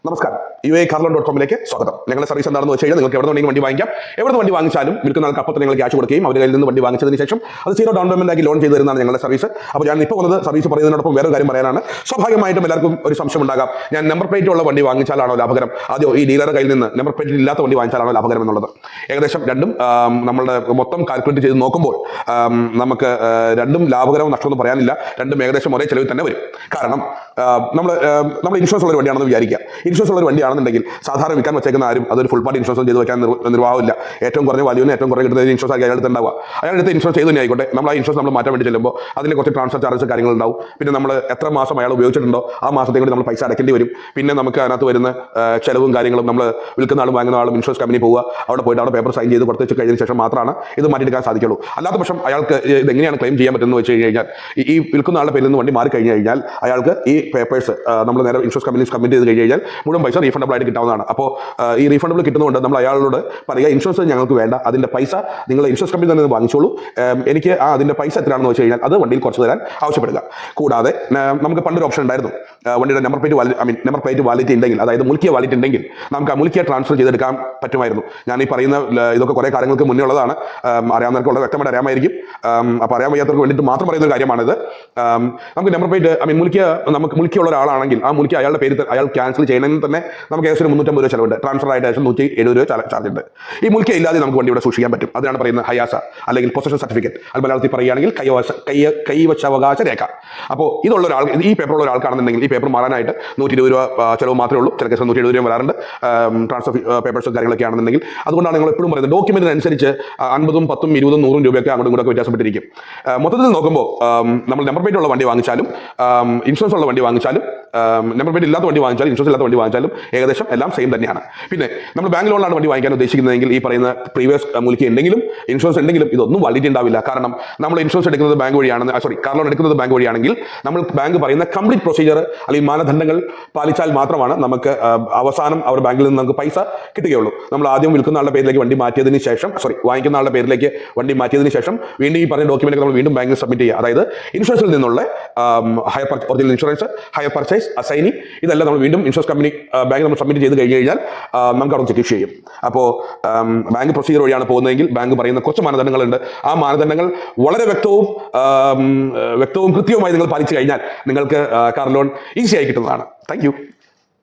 നമസ്കാരം. UACarLoan.com സ്വാഗതം. ഞങ്ങളുടെ സർവീസ് എന്താണെന്ന് വെച്ച് കഴിഞ്ഞാൽ നിങ്ങൾക്ക് എവിടെ നിന്നെങ്കിലും വണ്ടി വാങ്ങിക്കാം. എവിടെ വണ്ടി വാങ്ങിച്ചാലും വിൽക്കുന്ന ആൾക്ക് അപ്പോൾ നിങ്ങൾ ക്യാഷ് കൊടുക്കുകയും അവരുടെ കയ്യിൽ നിന്ന് വണ്ടി വാങ്ങിച്ചതിന് ശേഷം അത് 0 ഡൗൺ പേയ്മെന്റ് ആക്കി ലോൺ ചെയ്ത് തരുന്നതാണ് ഞങ്ങളുടെ സർവീസ്. അപ്പോൾ ഞാൻ ഇപ്പോൾ വന്നത് സർവീസ് പറയുന്നതിനോടൊപ്പം വേറെ കാര്യം പറയാനാണ്. സ്വാഭാവികമായിട്ടും എല്ലാവർക്കും ഒരു സംശയം ഉണ്ടാകാം, ഞാൻ നമ്പർ പ്ലേറ്റ് ഉള്ള വണ്ടി വാങ്ങിച്ചാലാണോ ലാഭകരം, ആദ്യം ഈ ഡീലറുടെ കയ്യിൽ നിന്ന് നമ്പർ പ്ലേറ്റ് ഇല്ലാത്ത വണ്ടി വാങ്ങിച്ചാലാണോ ലാഭകരം എന്നുള്ളത്. ഏകദേശം രണ്ടും നമ്മളുടെ മൊത്തം കാൽക്കുലേറ്റ് ചെയ്ത് നോക്കുമ്പോൾ നമുക്ക് രണ്ടും ലാഭകരവും നഷ്ടമൊന്നും പറയാനില്ല. രണ്ടും ഏകദേശം ഒരേ ചെലവിൽ തന്നെ വരും. കാരണം നമ്മൾ ഇൻഷുറൻസ് ഉള്ള വണ്ടിയാണെന്ന് വിചാരിക്കുക. ഇൻഷുറൻസ് ഉള്ള വണ്ടിയാണെന്നുണ്ടെങ്കിൽ സാധാരണ വിൽക്കാൻ വെച്ചേക്കുന്ന ആരും അതൊരു ഫുൾ പാർട്ടി ഇൻഷുറൻസ് ചെയ്ത് വെക്കാൻ നിർവാഹമില്ല. ഏറ്റവും കുറഞ്ഞ വാല്യൂവിന് ഏറ്റവും കുറഞ്ഞ കിട്ടുന്ന ഇൻഷുറൻസ് ആയി അയാൾ ഉണ്ടാവുക. അയാളുടെ ഇൻഷുറൻസ് ചെയ്ത് തന്നെ ആയിക്കോട്ടെ, നമ്മൾ ആ ഇൻഷുറൻസ് നമ്മൾ മാറ്റാൻ വേണ്ടി ചെല്ലുമ്പോൾ അതിന് കുറച്ച് ട്രാൻസ്ഫർ ചാർജസ് കാര്യങ്ങളുണ്ടാവും. പിന്നെ നമ്മൾ എത്ര മാസം അയാൾ ഉപയോഗിച്ചിട്ടുണ്ടോ ആ മാസത്തെ കൂടി നമ്മൾ പൈസ അടയ്ക്കേണ്ടി വരും. പിന്നെ നമുക്ക് അതിനകത്ത് വരുന്ന ചെലവും കാര്യങ്ങളും നമ്മൾ വിൽക്കുന്ന ആളും വാങ്ങുന്ന ആളും ഇൻഷുറൻസ് കമ്പനി പോവുക, അവിടെ പോയിട്ട് അവിടെ പേപ്പർ സൈൻ ചെയ്ത് കൊടുത്ത് വെച്ച് കഴിഞ്ഞതിന് ശേഷം മാത്രമാണ് ഇത് മാറ്റിയെടുക്കാൻ സാധിക്കുള്ളൂ. അല്ലാത്ത പക്ഷം അയാൾക്ക് ഇത് എങ്ങനെയാണ് ക്ലെയിം ചെയ്യാൻ പറ്റുന്നത് വെച്ച് കഴിഞ്ഞാൽ, ഈ വിൽക്കുന്ന ആളുടെ പേരിൽ നിന്ന് വണ്ടി മാറി കഴിഞ്ഞ് കഴിഞ്ഞാൽ അയാൾക്ക് ഈ പേപ്പേഴ്സ് നമ്മൾ നേരെ ഇൻഷുറൻസ് കമ്പനി സബ്മിറ്റ് ചെയ്ത് കഴിഞ്ഞ് കഴിഞ്ഞാൽ മുഴുവൻ പൈസ റീഫണ്ടബിൾ ആയിട്ട് കിട്ടാവുന്നതാണ്. അപ്പോൾ ഈ റീഫണ്ടബിൾ കിട്ടുന്നതുകൊണ്ട് നമ്മൾ അയാളോട് പറയുക, ഇൻഷുറൻസ് ഞങ്ങൾക്ക് വേണ്ട, അതിൻ്റെ പൈസ നിങ്ങൾ ഇൻഷുറൻസ് കമ്പനി തന്നെ വാങ്ങിച്ചോളൂ, എനിക്ക് അതിൻ്റെ പൈസ എത്രയാണെന്ന് വെച്ച് കഴിഞ്ഞാൽ അത് വണ്ടിയിൽ കുറച്ച് തരാൻ ആവശ്യപ്പെടുക. കൂടാതെ നമുക്ക് പണ്ടൊരു ഓപ്ഷൻ ഉണ്ടായിരുന്നു, വണ്ടിയുടെ നമ്പർ പ്ലേറ്റ് വാലിറ്റി ഉണ്ടെങ്കിൽ, അതായത് മുൽക്കിയ വാലിറ്റി ഉണ്ടെങ്കിൽ നമുക്ക് ആ മുൽക്കിയ ട്രാൻസ്ഫർ ചെയ്തെടുക്കാൻ പറ്റുമായിരുന്നു. ഞാൻ ഈ പറയുന്ന ഇതൊക്കെ കുറേ കാലങ്ങൾക്ക് മുന്നേ ഉള്ളതാണ്. അറിയാവുന്നവർക്ക് വളരെ വ്യക്തമായിട്ട് അറിയാമായിരിക്കും. അപ്പോൾ അറിയാൻ വയ്യാത്തവർക്ക് വേണ്ടിയിട്ട് മാത്രം പറയുന്ന ഒരു കാര്യമാണിത്. നമുക്ക് നമ്പർ പ്ലേറ്റ് നമുക്ക് മുൽക്കിയുള്ള ഒരാളാണെങ്കിൽ ആ മുൽക്കി അയാളുടെ പേര് അയാൾ ക്യാൻസൽ ചെയ്യണമെങ്കിൽ തന്നെ നമുക്ക് ഏകദേശം 350 രൂപ ചിലവുണ്ട്. ട്രാൻസ്ഫർ ആയിട്ട് ഏകദേശം 170 രൂപ ചാർജ് ഉണ്ട്. ഈ മുൽക്കിയ ഇല്ലാതെ നമുക്ക് വണ്ടി ഇവിടെ സൂക്ഷിക്കാൻ പറ്റും. അതിനാണ് പറയുന്നത് ഹയാസ അല്ലെങ്കിൽ പൊസഷൻ സർട്ടിഫിക്കറ്റ്. അത് മലയാളത്തിൽ പറയുകയാണെങ്കിൽ കൈവശാവകാശ രേഖ. അപ്പോൾ ഇതുള്ള ഒരാൾ, ഈ പേപ്പറുള്ള ഒരാൾക്കാണെന്നുണ്ടെങ്കിൽ ഈ പേപ്പർ മാറാനായിട്ട് 120 രൂപ ചിലവ് മാത്രമേ ഉള്ളൂ. ചില കേസ് 170 രൂപ വരാറുണ്ട് ട്രാൻസ്ഫർ പേപ്പേഴ്സും കാര്യങ്ങളൊക്കെ ആണെന്നുണ്ടെങ്കിൽ. അതുകൊണ്ടാണ് നിങ്ങൾ എപ്പോഴും പറയുന്നത് ഡോക്യുമെന്റിനനുസരിച്ച് 50, 10, 20, 100 രൂപയൊക്കെ അങ്ങോട്ടും ഇങ്ങോട്ടൊക്കെ വ്യത്യാസപ്പെട്ടിരിക്കും. മൊത്തത്തിൽ നോക്കുമ്പോൾ നമ്മൾ നമ്പർ പ്ലേറ്റ് ഉള്ള വണ്ടി വാങ്ങിച്ചാലും ഇൻഷുറൻസ് ഉള്ള വണ്ടി വാങ്ങിച്ചാലും നമ്പർ പ്ലേറ്റ് ഇല്ലാത്ത വണ്ടി വാങ്ങിച്ചാലും ഇൻഷുറൻസ് ഇല്ലാത്ത വണ്ടി വാങ്ങിച്ചാലും ഏകദേശം എല്ലാം സെയിം തന്നെയാണ്. പിന്നെ നമ്മൾ ബാങ്ക് ലോണിലാണ് വണ്ടി വാങ്ങിക്കാൻ ഉദ്ദേശിക്കുന്നതെങ്കിൽ ഈ പറയുന്ന പ്രീവിയസ് മുൽക്കി ഉണ്ടെങ്കിലും ഇൻഷുറൻസ് ഉണ്ടെങ്കിലും ഇതൊന്നും വാലിഡിറ്റി ഉണ്ടാവില്ല. കാരണം നമ്മൾ ഇൻഷുറൻസ് എടുക്കുന്നത് ബാങ്ക് വഴിയാണെന്ന് കാർ ലോൺ എടുക്കുന്നത് ബാങ്ക് വഴിയാണെങ്കിൽ നമ്മൾ ബാങ്ക് പറയുന്ന കംപ്ലീറ്റ് പ്രൊസീജിയർ അല്ലെങ്കിൽ മാനദണ്ഡങ്ങൾ പാലിച്ചാൽ മാത്രമാണ് നമുക്ക് അവസാനം അവർ ബാങ്കിൽ നിന്ന് നമുക്ക് പൈസ കിട്ടുകയുള്ളൂ. നമ്മൾ ആദ്യം വിൽക്കുന്ന ആളുടെ പേരിലേക്ക് വണ്ടി മാറ്റിയതിന് ശേഷം വാങ്ങിക്കുന്ന ആളുടെ പേരിലേക്ക് വണ്ടി മാറ്റിയതിന് ശേഷം വീണ്ടും ഈ പറഞ്ഞ ഡോക്യുമെന്റ് നമ്മൾ വീണ്ടും ബാങ്കിൽ സബ്മിറ്റ് ചെയ്യുക. അതായത് ഇൻഷുറൻസിൽ നിന്നുള്ള ഒറിജിനൽ ഇൻഷുറൻസ്, ഹയർ പർച്ചേസ്, അസൈനി, ഇതെല്ലാം നമ്മൾ വീണ്ടും ഇൻഷുറൻസ് കമ്പനി ബാങ്ക് നമ്മൾ സബ്മിറ്റ് ചെയ്ത് കഴിഞ്ഞ് കഴിഞ്ഞാൽ നമുക്ക് അവിടെ ചെക്ക് ചെയ്യും. അപ്പോൾ ബാങ്ക് പ്രൊസീജിയർ വഴിയാണ് പോകുന്നതെങ്കിൽ ബാങ്ക് പറയുന്ന കുറച്ച് മാനദണ്ഡങ്ങളുണ്ട്. ആ മാനദണ്ഡങ്ങൾ വളരെ വ്യക്തവും കൃത്യവുമായി നിങ്ങൾ പാലിച്ചു കഴിഞ്ഞാൽ നിങ്ങൾക്ക് കാർ ലോൺ ഈസിയായി കിട്ടുന്നതാണ്. Thank you.